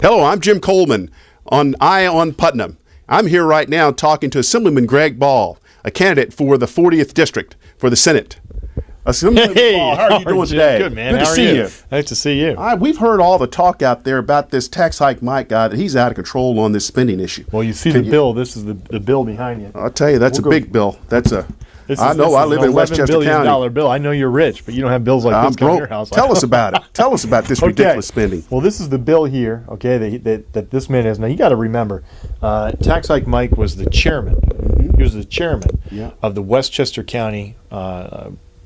Hello, I'm Jim Coleman on Eye on Putnam. I'm here right now talking to Assemblyman Greg Ball, a candidate for the 40th District for the Senate. Assemblyman Ball, how are you doing today? Good, man. Good how to are see you? Nice to see you. We've heard all the talk out there about this tax hike Mike guy, that he's out of control on this spending issue. Well, you see the bill. This is the bill behind you. I'll tell you, that's a big bill. I know. I live in Westchester County. $11 billion bill. I know you're rich, but you don't have bills like this in your house. Tell us about it. Tell us about this ridiculous spending. Well, this is the bill here, okay, that this man has. Now, you got to remember, Tax Hike Mike was the chairman. Mm-hmm. He was the chairman of the Westchester County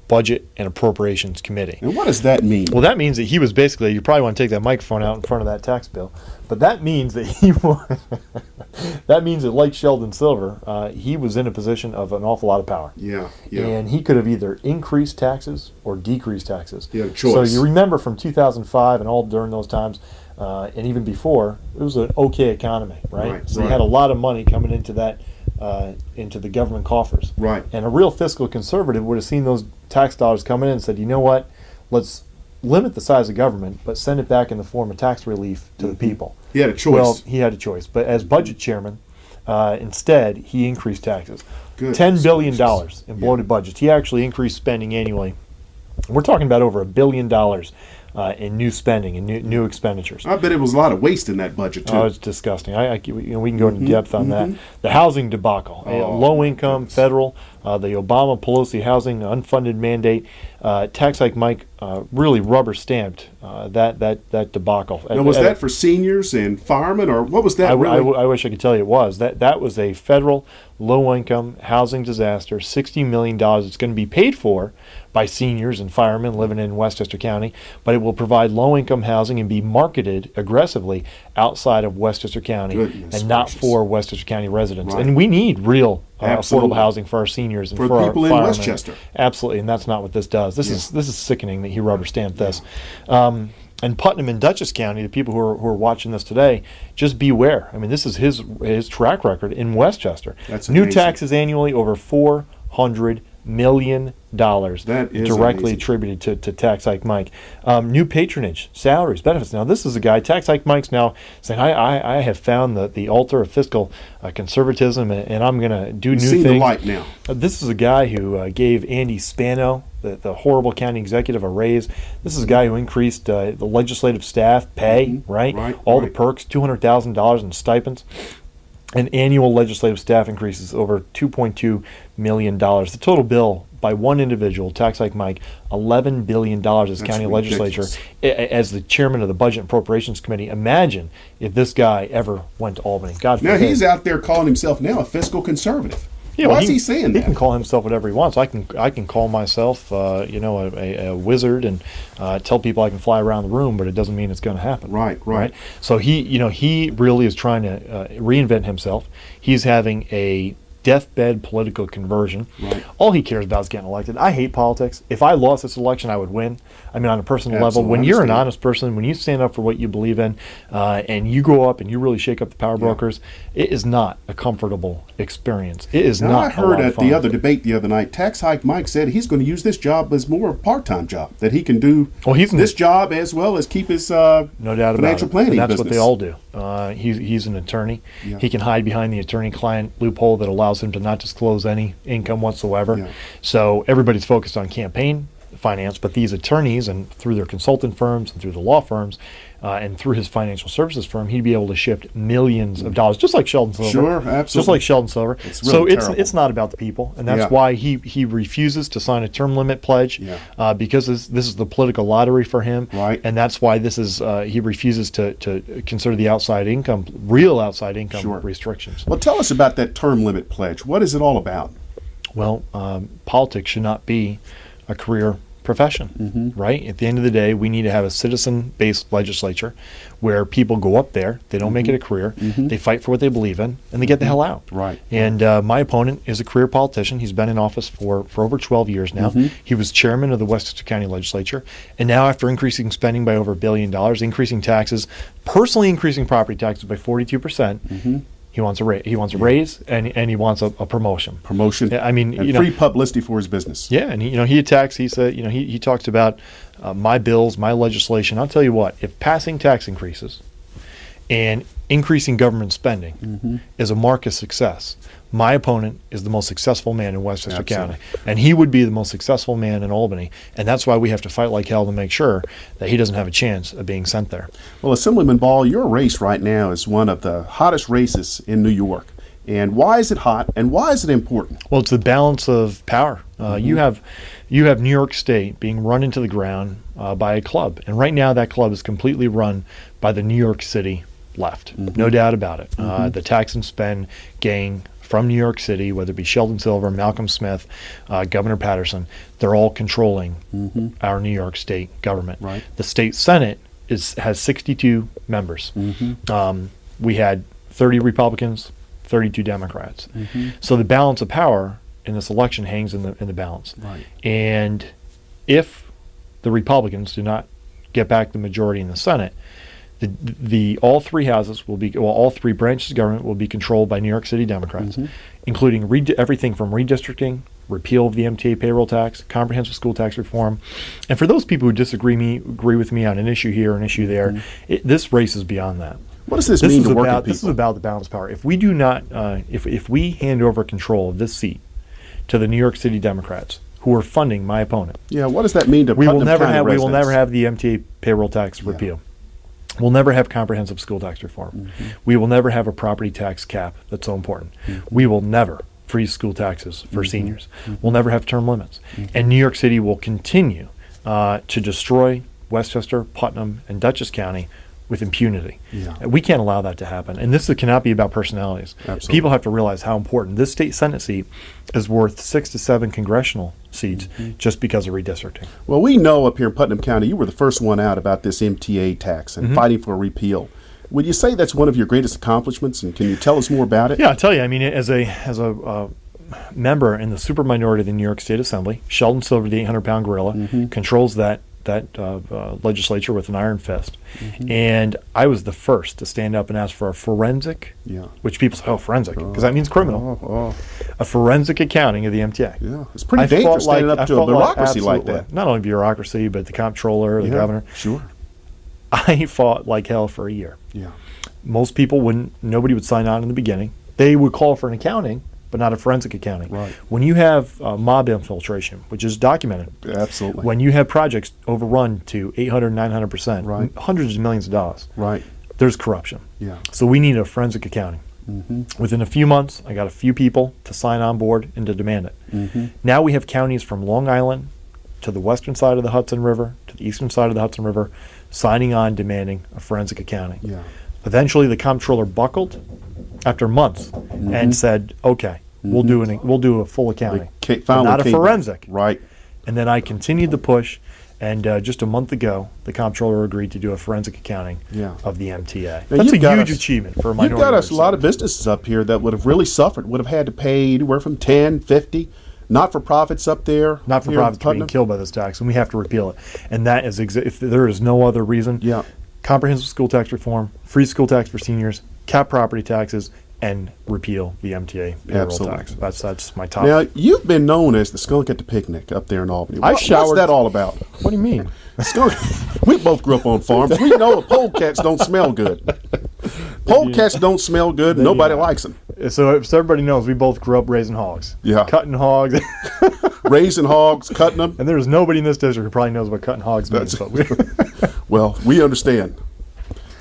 Budget and Appropriations Committee. And what does that mean? Well, that means that he was basically, you probably want to take that microphone out in front of that tax bill, but that means that that means that, like Sheldon Silver, he was in a position of an awful lot of power. Yeah. And he could have either increased taxes or decreased taxes. He had a choice. So you remember from 2005 and all during those times, and even before, it was an okay economy, right? So you had a lot of money coming into that, into the government coffers. Right. And a real fiscal conservative would have seen those tax dollars coming in and said, you know what, let's limit the size of government, but send it back in the form of tax relief to the people. He had a choice. Well, he had a choice. But as budget chairman, instead, he increased taxes. $10 billion in bloated budgets. He actually increased spending annually. We're talking about over $1 billion in new spending and new expenditures. I bet it was a lot of waste in that budget, too. Oh, it's disgusting. We can go into depth on that. The housing debacle, low income, federal, the Obama-Pelosi housing unfunded mandate, Tax Hike Mike really rubber stamped that debacle. Now, was that for seniors and firemen, or what was that? I wish I could tell you it was. That was a federal low-income housing disaster, $60 million. It's going to be paid for by seniors and firemen living in Westchester County, but it will provide low-income housing and be marketed aggressively outside of Westchester County and not for Westchester County residents. Right. And we need real affordable housing for our seniors and for our people in Westchester. Absolutely, and that's not what this does. This is sickening that he rubber stamped this. And Putnam and Dutchess County, the people who are watching this today, just beware. I mean, this is his track record in Westchester. That's new amazing. taxes annually over $400 million directly attributed to Tax Hike Mike. New patronage, salaries, benefits. Now, this is a guy, Tax Hike Mike's now saying, I have found the altar of fiscal conservatism, and I'm going to do new things. The light now. This is a guy who gave Andy Spano, the horrible county executive, a raise. This is a guy who increased the legislative staff pay, all the perks, $200,000 in stipends. And annual legislative staff increases over $2.2 million. The total bill by one individual, Tax Hike Mike, $11 billion as county legislature. As the chairman of the Budget and Appropriations Committee, imagine if this guy ever went to Albany. God forbid. Now, he's out there calling himself now a fiscal conservative. Yeah, why is he saying that? He can call himself whatever he wants. I can call myself, a wizard and tell people I can fly around the room, but it doesn't mean it's going to happen. Right. So he really is trying to reinvent himself. He's having a deathbed political conversion. Right. All he cares about is getting elected. I hate politics. If I lost this election, I would win. I mean, on a personal level, when you're an honest person, when you stand up for what you believe in, and you go up and you really shake up the power brokers, it is not a comfortable experience. It is not. I heard at the other debate the other night, Tax Hike Mike said he's going to use this job as more of a part-time job, that he can do this job as well as keep his no doubt financial planning and that's business. What they all do. He's an attorney. Yeah. He can hide behind the attorney-client loophole that allows him to not disclose any income whatsoever. Yeah. So everybody's focused on campaign finance, but these attorneys, and through their consultant firms and through the law firms and through his financial services firm, he'd be able to shift millions of dollars, just like Sheldon Silver. Sure, absolutely. Just like Sheldon Silver. It's not about the people, and that's why he refuses to sign a term limit pledge because this is the political lottery for him, and that's why this is he refuses to consider the real outside income restrictions. Well, tell us about that term limit pledge. What is it all about? Well, politics should not be a career profession, right? At the end of the day, we need to have a citizen-based legislature where people go up there, they don't make it a career, they fight for what they believe in, and they get the hell out. Right. And my opponent is a career politician. He's been in office for over 12 years now. He was chairman of the Westchester County Legislature, and now after increasing spending by over $1 billion, increasing taxes, personally increasing property taxes by 42%, he wants a raise, and he wants a promotion. I mean, and free publicity for his business. Yeah, and he attacks. He said, he talks about my bills, my legislation. I'll tell you what: if passing tax increases And increasing government spending is a mark of success. My opponent is the most successful man in Westchester County, and he would be the most successful man in Albany. And that's why we have to fight like hell to make sure that he doesn't have a chance of being sent there. Well, Assemblyman Ball, your race right now is one of the hottest races in New York. And why is it hot, and why is it important? Well, it's the balance of power. You have New York State being run into the ground by a club, and right now that club is completely run by the New York City left. No doubt about it. The tax and spend gang from New York City, whether it be Sheldon Silver, Malcolm Smith, Governor Patterson, they're all controlling our New York State government. Right. The state Senate has 62 members. We had 30 Republicans, 32 Democrats. So the balance of power in this election hangs in the balance. Right. And if the Republicans do not get back the majority in the Senate, all three houses will be, all three branches of government will be controlled by New York City Democrats, including everything from redistricting, repeal of the MTA payroll tax, comprehensive school tax reform. And for those people who agree with me on an issue here, an issue there, this race is beyond that. What does this mean to working people? This is about the balance of power. If we do not, if we hand over control of this seat to the New York City Democrats, who are funding my opponent, what does that mean to Putnam County residents? We will never have the MTA payroll tax repeal. We'll never have comprehensive school tax reform. We will never have a property tax cap that's so important. We will never freeze school taxes for seniors. We'll never have term limits. And New York City will continue to destroy Westchester, Putnam, and Dutchess County with impunity. We can't allow that to happen. And this cannot be about personalities. Absolutely. People have to realize how important this state Senate seat is worth 6 to 7 congressional seats just because of redistricting. Well, we know up here in Putnam County, you were the first one out about this MTA tax and fighting for a repeal. Would you say that's one of your greatest accomplishments, and can you tell us more about it? Yeah, I'll tell you. I mean, as a member in the super minority of the New York State Assembly, Sheldon Silver, the 800-pound gorilla, controls that legislature with an iron fist. And I was the first to stand up and ask for a forensic, which people say, forensic, because that means criminal. A forensic accounting of the MTA. Yeah, it's pretty dangerous standing up to a bureaucracy like that. Not only bureaucracy, but the comptroller, the governor. Sure. I fought like hell for a year. Yeah. Most people nobody would sign on in the beginning. They would call for an accounting, but not a forensic accounting. Right. When you have mob infiltration, which is documented, absolutely. When you have projects overrun to 800, 900%, hundreds of millions of dollars, there's corruption. Yeah. So we need a forensic accounting. Within a few months, I got a few people to sign on board and to demand it. Now we have counties from Long Island to the western side of the Hudson River to the eastern side of the Hudson River signing on demanding a forensic accounting. Yeah. Eventually, the comptroller buckled after months and said, "Okay, we'll do a full accounting, but not a forensic." Right. And then I continued the push, and just a month ago, the comptroller agreed to do a forensic accounting of the MTA. Now, that's a huge achievement for a minority. You've got a lot of businesses up here that would have really suffered, would have had to pay anywhere from 10, 50. Not-for-profits up there. Not-for-profits are being killed by this tax, and we have to repeal it. And that is, if there is no other reason, comprehensive school tax reform, free school tax for seniors, cap property taxes, and repeal the MTA payroll tax. That's my top. Now, you've been known as the skunk at the picnic up there in Albany. What's that all about? What do you mean? Skunk. We both grew up on farms. We know polecats don't smell good. Polecats don't smell good. Nobody likes them. So everybody knows, we both grew up raising hogs. Yeah. Cutting hogs. Raising hogs, cutting them. And there's nobody in this district who probably knows what cutting hogs means. Well, we understand.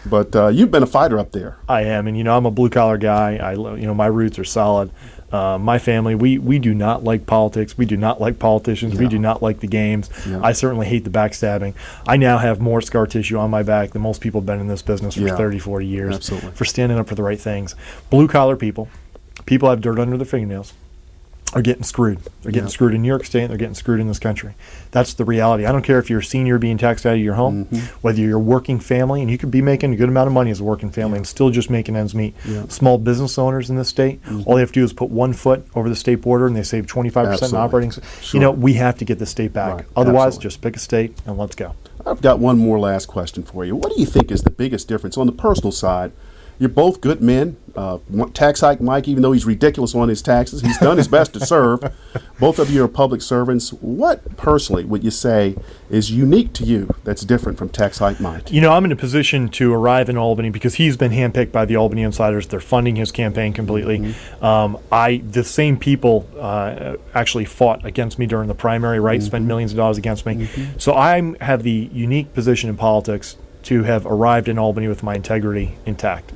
But you've been a fighter up there. I am, and I'm a blue collar guy. My roots are solid. My family, we do not like politics. We do not like politicians. We do not like the games. I certainly hate the backstabbing. I now have more scar tissue on my back than most people have been in this business for 30, 40 years for standing up for the right things. Blue collar people have dirt under their fingernails, are getting screwed. They're getting screwed in New York State, and they're getting screwed in this country. That's the reality. I don't care if you're a senior being taxed out of your home, whether you're a working family, and you could be making a good amount of money as a working family and still just making ends meet. Small business owners in this state, all they have to do is put 1 foot over the state border, and they save 25% in operating. Sure. We have to get the state back. Otherwise, just pick a state and let's go. I've got one more last question for you. What do you think is the biggest difference on the personal side You're both good men. Tax hike Mike, even though he's ridiculous on his taxes, he's done his best to serve. Both of you are public servants. What personally would you say is unique to you that's different from Tax hike Mike? You know, I'm in a position to arrive in Albany because he's been handpicked by the Albany insiders. They're funding his campaign completely. The same people actually fought against me during the primary, right? Spent millions of dollars against me. So I have the unique position in politics to have arrived in Albany with my integrity intact.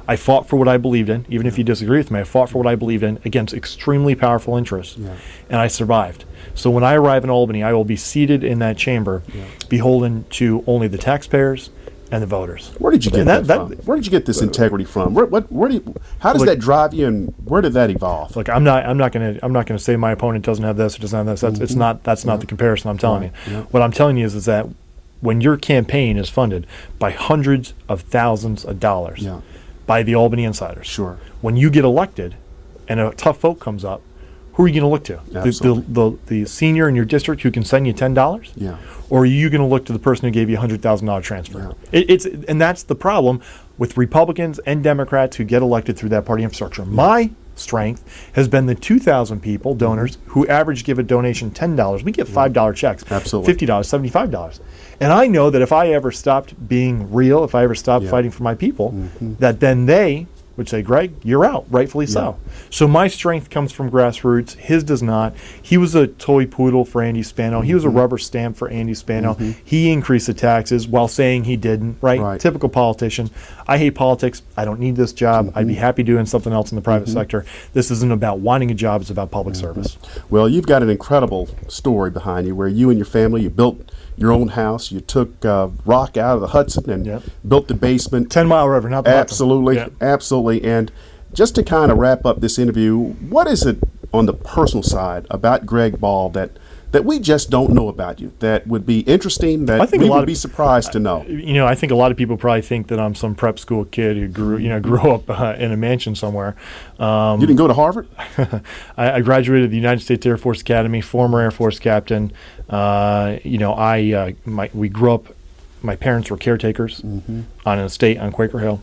I fought for what I believed in, even if you disagree with me. I fought for what I believed in against extremely powerful interests, and I survived. So when I arrive in Albany, I will be seated in that chamber, beholden to only the taxpayers and the voters. Where did you get that from? Where did you get this integrity from? How does that drive you, and where did that evolve? Look, I'm not going to say my opponent doesn't have this or doesn't have this. That's not the comparison I'm telling you. What I'm telling you is that when your campaign is funded by hundreds of thousands of dollars by the Albany insiders, when you get elected and a tough vote comes up, who are you going to look to? The senior in your district who can send you $10? Or are you going to look to the person who gave you a $100,000 transfer? And that's the problem with Republicans and Democrats who get elected through that party infrastructure. My strength has been the 2,000 people, donors, who average give a donation $10. We get $5 checks, $50, $75. And I know that if I ever stopped being real, if I ever stopped fighting for my people, that then they would say, Greg, you're out, rightfully so. So my strength comes from grassroots. His does not. He was a toy poodle for Andy Spano. He was a rubber stamp for Andy Spano. He increased the taxes while saying he didn't, right? Typical politician. I hate politics. I don't need this job. I'd be happy doing something else in the private sector. This isn't about wanting a job. It's about public service. Well, you've got an incredible story behind you where you and your family, you built your own house. You took rock out of the Hudson and built the basement. 10-mile river, not the Absolutely, absolutely. And just to kind of wrap up this interview, what is it on the personal side about Greg Ball that we just don't know about you that would be interesting, that we would be surprised to know? You know, I think a lot of people probably think that I'm some prep school kid who grew up in a mansion somewhere. You didn't go to Harvard? I graduated the United States Air Force Academy, former Air Force captain. We grew up, my parents were caretakers on an estate on Quaker Hill.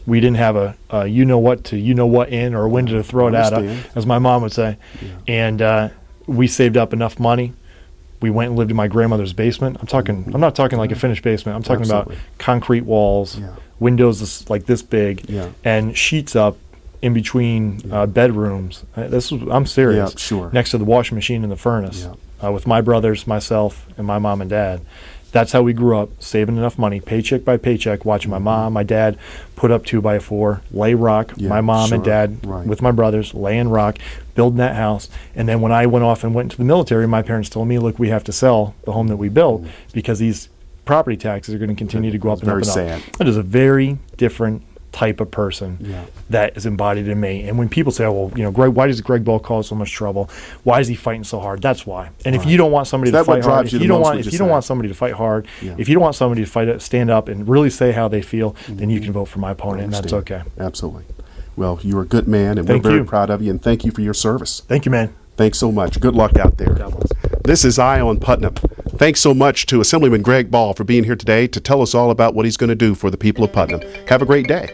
We didn't have a you-know-what in or when to throw it at, as my mom would say. And we saved up enough money. We went and lived in my grandmother's basement. I'm not talking like a finished basement. I'm talking about concrete walls, windows like this big, and sheets up in between bedrooms. I'm serious. Next to the washing machine and the furnace, with my brothers, myself, and my mom and dad. That's how we grew up, saving enough money, paycheck by paycheck, watching my mom, my dad put up 2x4, lay rock, my mom and dad with my brothers, laying rock, building that house. And then when I went off and went into the military, my parents told me, look, we have to sell the home that we built because these property taxes are going to continue to go up and up and up. It is a very different type of person that is embodied in me. And when people say, oh, well, Greg, why does Greg Ball cause so much trouble? Why is he fighting so hard? That's why. And if you don't want somebody to fight hard, if you don't want somebody to fight hard, if you don't want somebody to stand up and really say how they feel, then you can vote for my opponent, and that's okay. Absolutely. Well, you're a good man, and we're very proud of you, and thank you for your service. Thank you, man. Thanks so much. Good luck out there. This is Eye on Putnam. Thanks so much to Assemblyman Greg Ball for being here today to tell us all about what he's going to do for the people of Putnam. Have a great day.